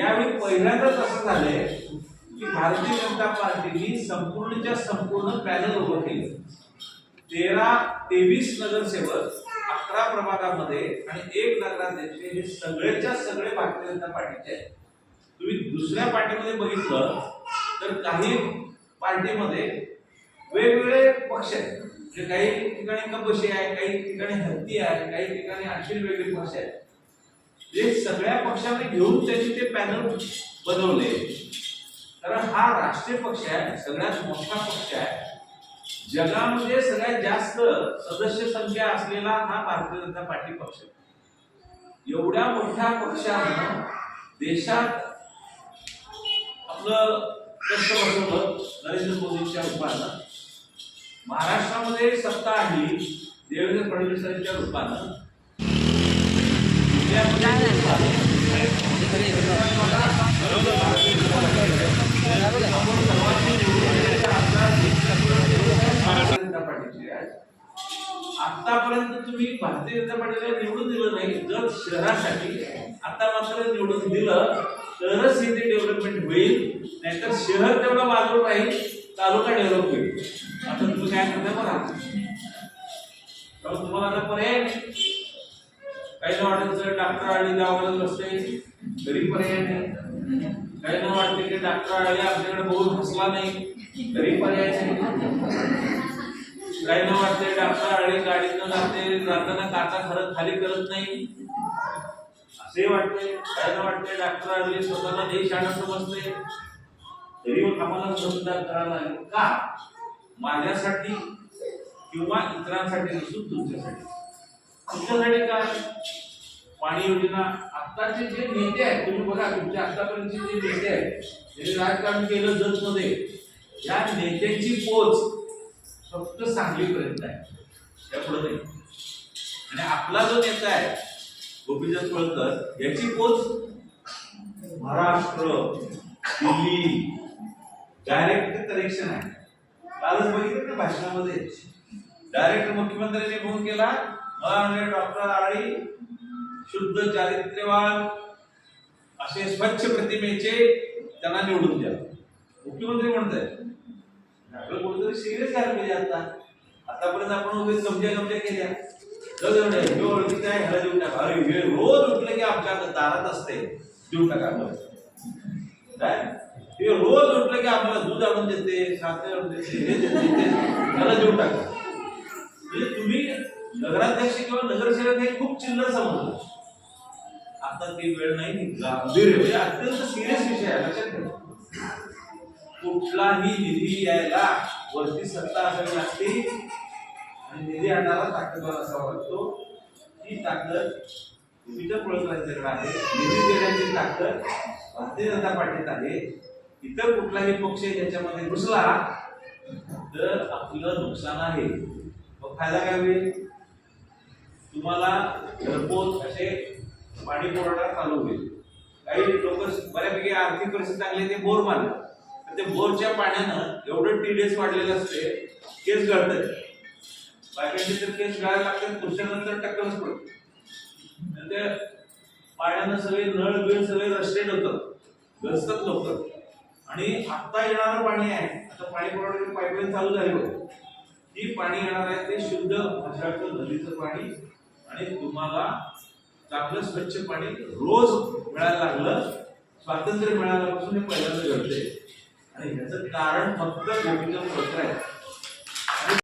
यावेळी पहिल्यांदाच असं झालंय की भारतीय जनता पार्टीने संपूर्णच्या संपूर्ण पॅनल उभं केलं. 23 नगरसेवक 11 प्रभागामध्ये आणि 1 नगराध्यक्ष हे सगळेच्या सगळे भारतीय जनता पार्टीचे आहेत. तुम्ही दुसऱ्या पार्टीमध्ये बघितलं तर काही पार्टीमध्ये वेगवेगळे पक्ष आहेत. म्हणजे काही ठिकाणी कपशी आहे, काही ठिकाणी हत्ती आहे, काही ठिकाणी आणखी वेगवेगळे पक्ष आहेत. जे सगळ्या पक्षांना घेऊन त्यांनी ते पॅनल बनवले. कारण हा राष्ट्रीय पक्ष आहे, सगळ्यात मोठा पक्ष आहे. जगामध्ये सगळ्यात जास्त सदस्य संख्या असलेला हा भारतीय जनता पार्टी पक्ष. एवढ्या मोठ्या पक्षानं देशात आपलं कष्ट बसवलं नरेंद्र मोदींच्या रूपानं. महाराष्ट्रामध्ये सत्ता आणली देवेंद्र फडणवीसांच्या रूपानं. आतापर्यंत तुम्ही भारतीय जनता पार्टीला निवडून दिलं नाही. जर शहरासाठी आता मात्र निवडून दिलं तरच इथे डेव्हलपमेंट होईल, नाहीतर शहर तेवढं बाजूला राहील, तालुका डेव्हलप होईल. आता तुम्ही काय करताय बघा. तुम्हाला आता पर्याय काही न वाटत डॉक्टर आळी गावाला बसते तरी पर्याय नाही. काही न वाटते की डॉक्टर आळी आपल्याकडे बघून हसला नाही तरी पर्याय नाही. काही न वाटते डॉक्टर आळी गाडीतनं जाताना काचा खरंच खाली करत नाही असे वाटते. काही न वाटते डॉक्टर आळी स्वतःला देश आणत समजते तरी आम्हाला मतदान करायला लागेल का? माझ्यासाठी किंवा इतरांसाठी नसून तुमच्यासाठी. तुमच्यासाठी काय? पाणी योजना आताचे जे नेते आहेत तुम्ही बघा, तुमच्या आतापर्यंतचे जे नेते आहेत त्यांनी राजकारण केलं जतमध्ये, या नेत्यांची पोच फक्त सांगलीपर्यंत आहे, त्यापुढे नाही. आणि आपला जो नेता आहे गोपीचंद पडळकर याची पोच महाराष्ट्र, दिल्ली, डायरेक्ट कनेक्शन आहे. कालच बघितलं ना भाषणामध्ये डायरेक्ट मुख्यमंत्र्यांनी फोन केला, मला डॉक्टर आळी शुद्ध चारित्र्यवान असे स्वच्छ प्रतिमेचे त्यांना निवडून द्या. मुख्यमंत्री म्हणतात कोणतरी सिरियस झालं पाहिजे. आतापर्यंत आपण उभे गमजा केल्या ओळखीचं आहे ह्याला देऊन टाका. अरे हे रोज उठलं की आमच्या दारात असते देऊन टाका. काय हे रोज उठलं की आम्हाला दूध आणून देते, साखर आणून देते, हे देते, त्याला देऊन टाका. म्हणजे तुम्ही नगराध्यक्ष किंवा नगरसेवक हे खूप चिल्लर समजलं. आता ती वेळ नाही, गांभीर्य म्हणजे अत्यंत सिरियस विषय आहे. लक्षात ठेवा. कुठलाही निधी यायला वरती सत्ता असावी लागते आणि निधी आणायला ताकदवान असावा लागतो. ही ताकद गोपीचंद पडळकरांच्याकडे आहे. निधी देण्याची ताकद भारतीय जनता पार्टीत आहे. इतर कुठलाही पक्ष याच्यामध्ये घुसला तर आपलं नुकसान आहे. मग फायदा काय होईल? तुम्हाला घरपोच असे पाणी पुरवठा चालू होईल. काही लोक बऱ्यापैकी आर्थिक परिस्थिती चांगली ते बोर मारतात. ते बोरच्या पाण्यानं एवढं टीडीएस वाढलेलं असते, केस गळतात. बायकांचे तर केस गळायला लागतात, पुरुषानंतर टक्कलच पडते. त्या पाण्यानं सगळे नळ बिळ सगळे रस्टेड होतात, घसतात लोक. आणि आता येणारं पाणी आहे, आता पाणी पुरवठ्याची पाईपलाईन चालू झाली होती, ती पाणी येणार आहे ते शुद्ध भाषाचं नदीचं पाणी. आणि तुम्हाला चांगलं स्वच्छ पाणी रोज मिळायला लागलं. स्वातंत्र्य मिळाल्यापासून हे पहिल्यांदा घडते. आणि ह्याचं कारण फक्त गोपीचंद पडळकर आहे.